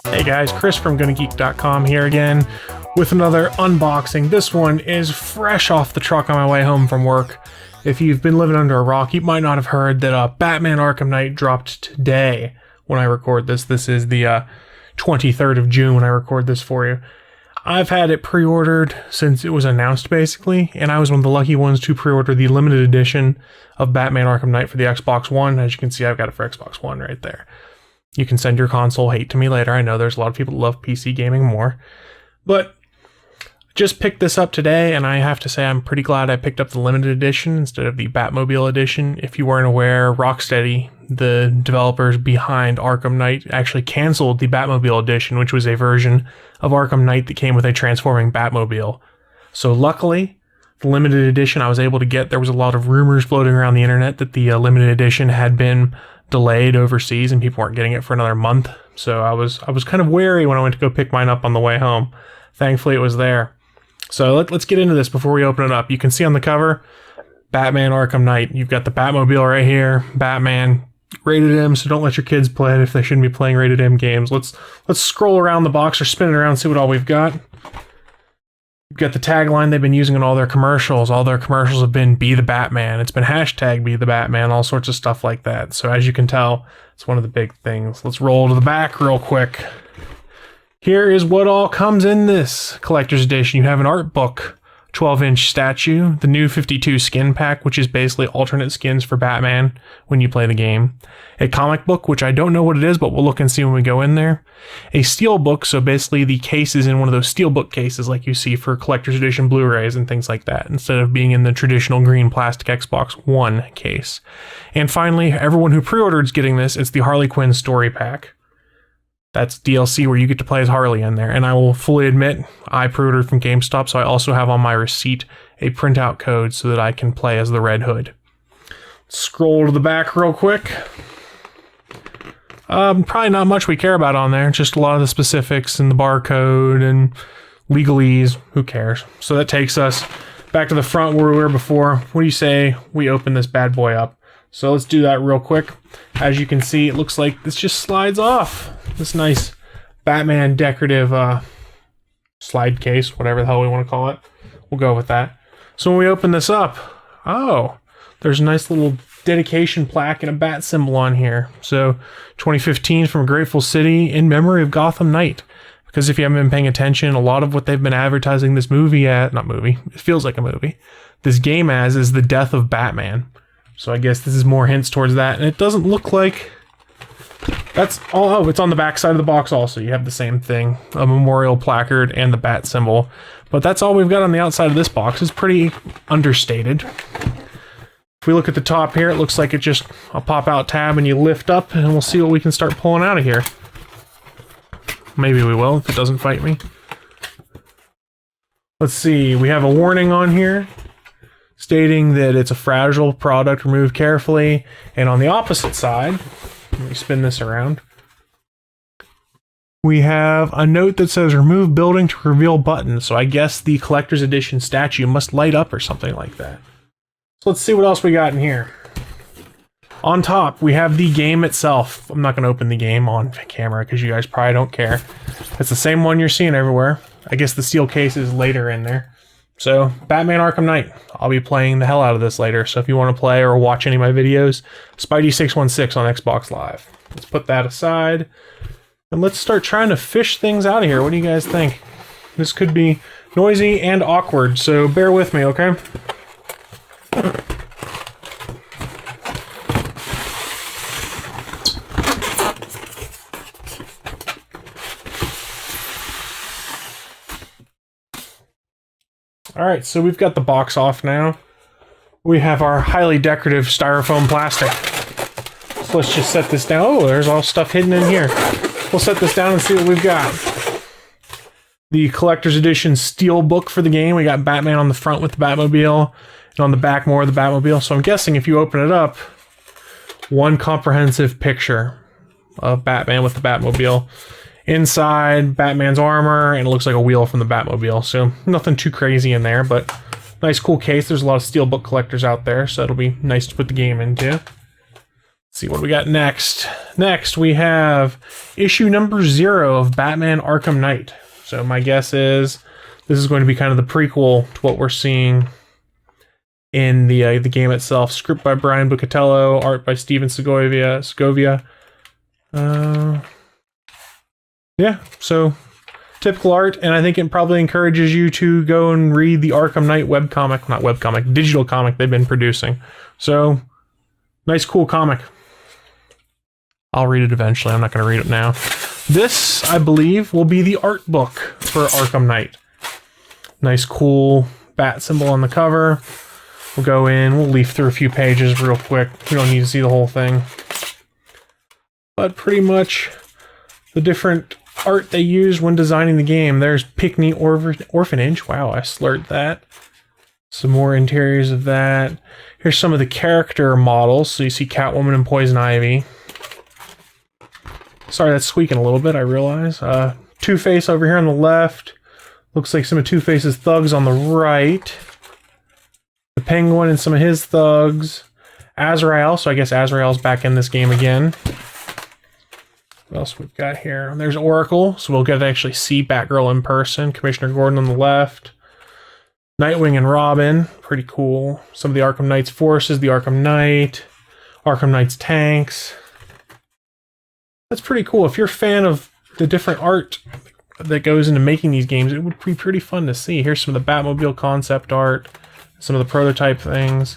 Hey guys, Chris from GonnaGeek.com here again with another unboxing. This one is fresh off the truck on my way home from work. If you've been living under a rock, you might not have heard that Batman Arkham Knight dropped today when I record this. This is the 23rd of June when I record this for you. I've had it pre-ordered since it was announced, basically, and I was one of the lucky ones to pre-order the limited edition of Batman Arkham Knight for the Xbox One. As you can see, I've got it for Xbox One right there. You can send your console hate to me later. I know there's a lot of people that love PC gaming more. But just picked this up today, and I have to say I'm pretty glad I picked up the limited edition instead of the Batmobile edition. If you weren't aware, Rocksteady, the developers behind Arkham Knight, actually canceled the Batmobile edition, which was a version of Arkham Knight that came with a transforming Batmobile. So luckily, the limited edition I was able to get, there was a lot of rumors floating around the internet that the limited edition had been delayed overseas and people weren't getting it for another month. So I was kind of wary when I went to go pick mine up on the way home. Thankfully it was there. So let's get into this before we open it up. You can see on the cover, Batman Arkham Knight. You've got the Batmobile right here, Batman, rated M, so don't let your kids play it if they shouldn't be playing rated M games. Let's scroll around the box or spin it around and see what all we've got. You've got the tagline they've been using in all their commercials. All their commercials have been "Be the Batman." It's been hashtag "Be the Batman," all sorts of stuff like that. So as you can tell, it's one of the big things. Let's roll to the back real quick. Here is what all comes in this collector's edition. You have an art book, 12-inch statue, the new 52 skin pack, which is basically alternate skins for Batman when you play the game. A comic book, which I don't know what it is, but we'll look and see when we go in there. A steel book, so basically the case is in one of those steel book cases like you see for collector's edition Blu-rays and things like that, instead of being in the traditional green plastic Xbox One case. And finally, everyone who pre-ordered is getting this. It's the Harley Quinn story pack. That's DLC where you get to play as Harley in there. And I will fully admit, I pre-ordered from GameStop, so I also have on my receipt a printout code so that I can play as the Red Hood. Scroll to the back real quick. Probably not much we care about on there, just a lot of the specifics and the barcode and legalese. Who cares? So that takes us back to the front where we were before. What do you say we open this bad boy up? So let's do that real quick. As you can see, it looks like this just slides off. This nice Batman decorative slide case, whatever the hell we want to call it. We'll go with that. So when we open this up, oh, there's a nice little dedication plaque and a bat symbol on here. So 2015 from Grateful City in memory of Gotham Knight. Because if you haven't been paying attention, a lot of what they've been advertising this movie at, not movie, it feels like a movie, this game as is the death of Batman. So I guess this is more hints towards that. And it doesn't look like that's all. Oh, it's on the back side of the box also. You have the same thing, a memorial placard and the bat symbol. But that's all we've got on the outside of this box. It's pretty understated. If we look at the top here, it looks like it's just a pop-out tab and you lift up and we'll see what we can start pulling out of here. Maybe we will if it doesn't fight me. Let's see, we have a warning on here stating that it's a fragile product, remove carefully. And on the opposite side, let me spin this around, we have a note that says remove building to reveal button. So I guess the collector's edition statue must light up or something like that. So let's see what else we got in here. On top, we have the game itself. I'm not going to open the game on camera because you guys probably don't care. It's the same one you're seeing everywhere. I guess the steel case is later in there. So, Batman Arkham Knight. I'll be playing the hell out of this later, so if you want to play or watch any of my videos, Spidey616 on Xbox Live. Let's put that aside, and let's start trying to fish things out of here. What do you guys think? This could be noisy and awkward, so bear with me, okay? Alright, so we've got the box off now. We have our highly decorative styrofoam plastic. So let's just set this down. Oh, there's all stuff hidden in here. We'll set this down and see what we've got. The collector's edition steel book for the game. We got Batman on the front with the Batmobile, and on the back more of the Batmobile. So I'm guessing if you open it up, one comprehensive picture of Batman with the Batmobile. Inside, Batman's armor, and it looks like a wheel from the Batmobile. So nothing too crazy in there, but nice cool case. There's a lot of steelbook collectors out there, so it'll be nice to put the game into. Let's see what we got next. Next, we have issue number 0 of Batman Arkham Knight. So my guess is this is going to be kind of the prequel to what we're seeing in the game itself. Script by Brian Bucatello, art by Stephen Segovia. Yeah, so typical art, and I think it probably encourages you to go and read the Arkham Knight digital comic they've been producing. So, nice, cool comic. I'll read it eventually. I'm not going to read it now. This, I believe, will be the art book for Arkham Knight. Nice, cool bat symbol on the cover. We'll go in, we'll leaf through a few pages real quick. We don't need to see the whole thing. But pretty much the different art they used when designing the game. There's Pickney Orphanage. Wow, I slurred that. Some more interiors of that. Here's some of the character models. So you see Catwoman and Poison Ivy. Sorry, that's squeaking a little bit, I realize. Two-Face over here on the left. Looks like some of Two-Face's thugs on the right. The Penguin and some of his thugs. Azrael, so I guess Azrael's back in this game again. What else we've got here? There's Oracle, so we'll get to actually see Batgirl in person. Commissioner Gordon on the left. Nightwing and Robin, pretty cool. Some of the Arkham Knight's forces, the Arkham Knight, Arkham Knight's tanks. That's pretty cool. If you're a fan of the different art that goes into making these games, it would be pretty fun to see. Here's some of the Batmobile concept art, some of the prototype things.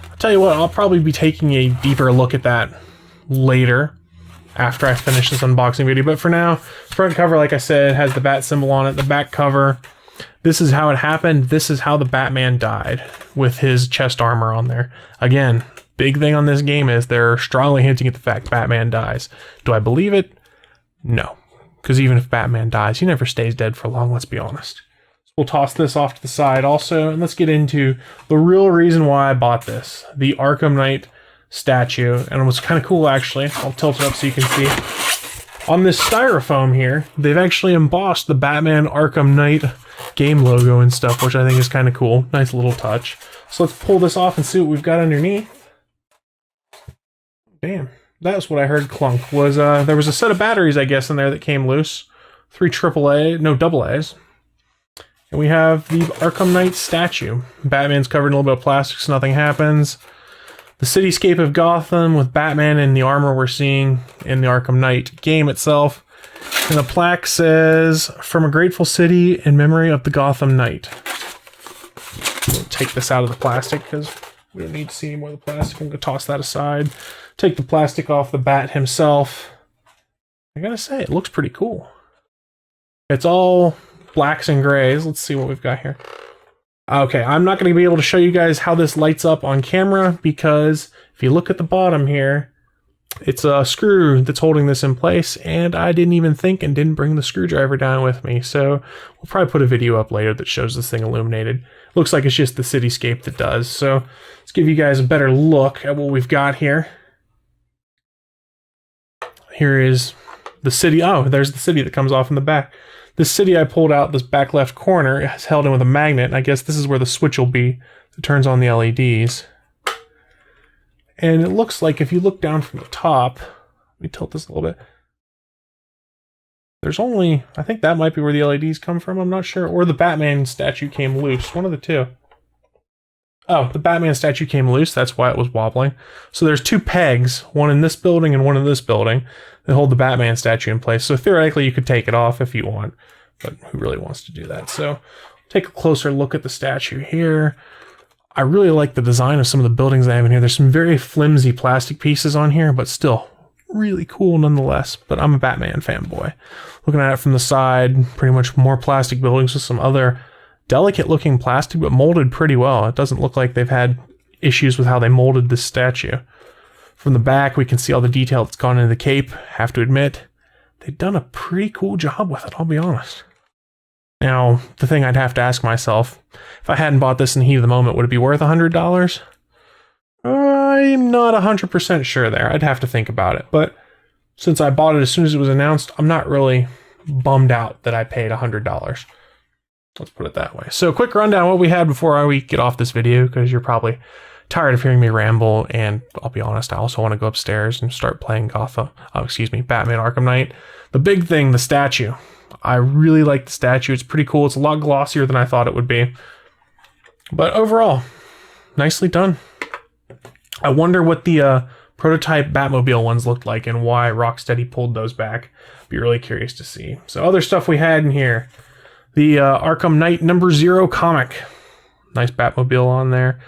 I'll tell you what, I'll probably be taking a deeper look at that later, after I finish this unboxing video. But for now, front cover, like I said, has the bat symbol on it. The back cover, this is how it happened. This is how the Batman died, with his chest armor on there. Again, big thing on this game is they're strongly hinting at the fact Batman dies. Do I believe it? No. Because even if Batman dies, he never stays dead for long, let's be honest. So we'll toss this off to the side also, and let's get into the real reason why I bought this. The Arkham Knight statue, and it was kind of cool actually. I'll tilt it up so you can see. On this styrofoam here, they've actually embossed the Batman Arkham Knight game logo and stuff, which I think is kind of cool. Nice little touch. So let's pull this off and see what we've got underneath. Damn, that's what I heard clunk. Was there was a set of batteries, I guess, in there that came loose. 3 double A's. And we have the Arkham Knight statue. Batman's covered in a little bit of plastic so nothing happens. The cityscape of Gotham with Batman and the armor we're seeing in the Arkham Knight game itself. And the plaque says, "From a grateful city in memory of the Gotham Knight." We'll take this out of the plastic because we don't need to see any more of the plastic. I'm going to toss that aside. Take the plastic off the bat himself. I gotta say, it looks pretty cool. It's all blacks and grays. Let's see what we've got here. Okay, I'm not going to be able to show you guys how this lights up on camera because if you look at the bottom here, it's a screw that's holding this in place, and I didn't even think and didn't bring the screwdriver down with me, so we'll probably put a video up later that shows this thing illuminated. Looks like it's just the cityscape that does, so let's give you guys a better look at what we've got here. Here is the city. Oh, there's the city that comes off in the back. This city I pulled out, this back left corner, is held in with a magnet, and I guess this is where the switch will be that turns on the LEDs. And it looks like if you look down from the top, let me tilt this a little bit. There's only, I think that might be where the LEDs come from, I'm not sure. Or the Batman statue came loose, one of the two. Oh, the Batman statue came loose, that's why it was wobbling. So there's 2 pegs, one in this building and one in this building, that hold the Batman statue in place. So theoretically you could take it off if you want, but who really wants to do that? So take a closer look at the statue here. I really like the design of some of the buildings they have in here. There's some very flimsy plastic pieces on here, but still really cool nonetheless. But I'm a Batman fanboy. Looking at it from the side, pretty much more plastic buildings with some other delicate looking plastic, but molded pretty well. It doesn't look like they've had issues with how they molded this statue. From the back, we can see all the detail that's gone into the cape. Have to admit, they've done a pretty cool job with it, I'll be honest. Now, the thing I'd have to ask myself, if I hadn't bought this in the heat of the moment, would it be worth $100? I'm not 100% sure there. I'd have to think about it. But since I bought it as soon as it was announced, I'm not really bummed out that I paid $100. Let's put it that way. So quick rundown what we had before we get off this video, because you're probably tired of hearing me ramble, and I'll be honest, I also want to go upstairs and start playing Batman Arkham Knight. The big thing, the statue. I really like the statue. It's pretty cool. It's a lot glossier than I thought it would be. But overall, nicely done. I wonder what the prototype Batmobile ones looked like and why Rocksteady pulled those back. Be really curious to see. So other stuff we had in here. The Arkham Knight #0 comic. Nice Batmobile on there.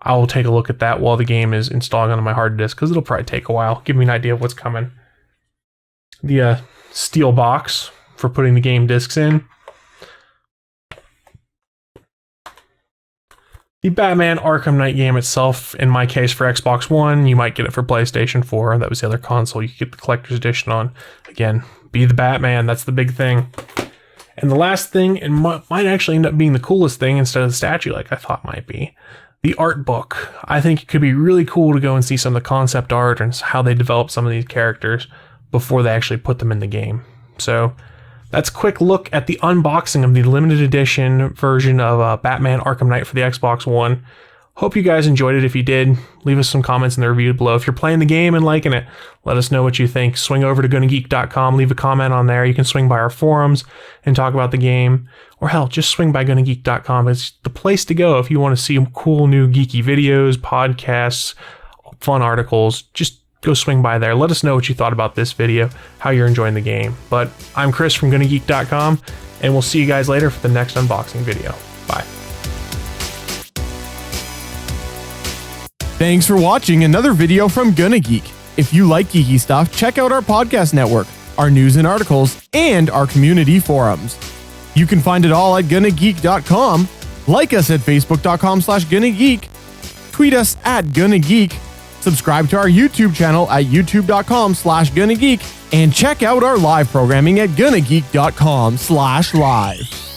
I will take a look at that while the game is installing onto my hard disk, because it'll probably take a while. Give me an idea of what's coming. The steel box for putting the game discs in. The Batman Arkham Knight game itself, in my case for Xbox One, you might get it for PlayStation 4. That was the other console you could get the collector's edition on. Again, be the Batman, that's the big thing. And the last thing, and might actually end up being the coolest thing instead of the statue like I thought might be, the art book. I think it could be really cool to go and see some of the concept art and how they develop some of these characters before they actually put them in the game. So that's a quick look at the unboxing of the limited edition version of Batman Arkham Knight for the Xbox One. Hope you guys enjoyed it. If you did, leave us some comments in the review below. If you're playing the game and liking it, let us know what you think. Swing over to GonnaGeek.com, leave a comment on there. You can swing by our forums and talk about the game. Or hell, just swing by GonnaGeek.com. It's the place to go if you want to see cool new geeky videos, podcasts, fun articles. Just go swing by there. Let us know what you thought about this video, how you're enjoying the game. But I'm Chris from GonnaGeek.com, and we'll see you guys later for the next unboxing video. Bye. Thanks for watching another video from GonnaGeek. If you like geeky stuff, check out our podcast network, our news and articles, and our community forums. You can find it all at GonnaGeek.com, like us at Facebook.com/GonnaGeek, tweet us at GonnaGeek, subscribe to our YouTube channel at YouTube.com/GonnaGeek, and check out our live programming at GonnaGeek.com/live.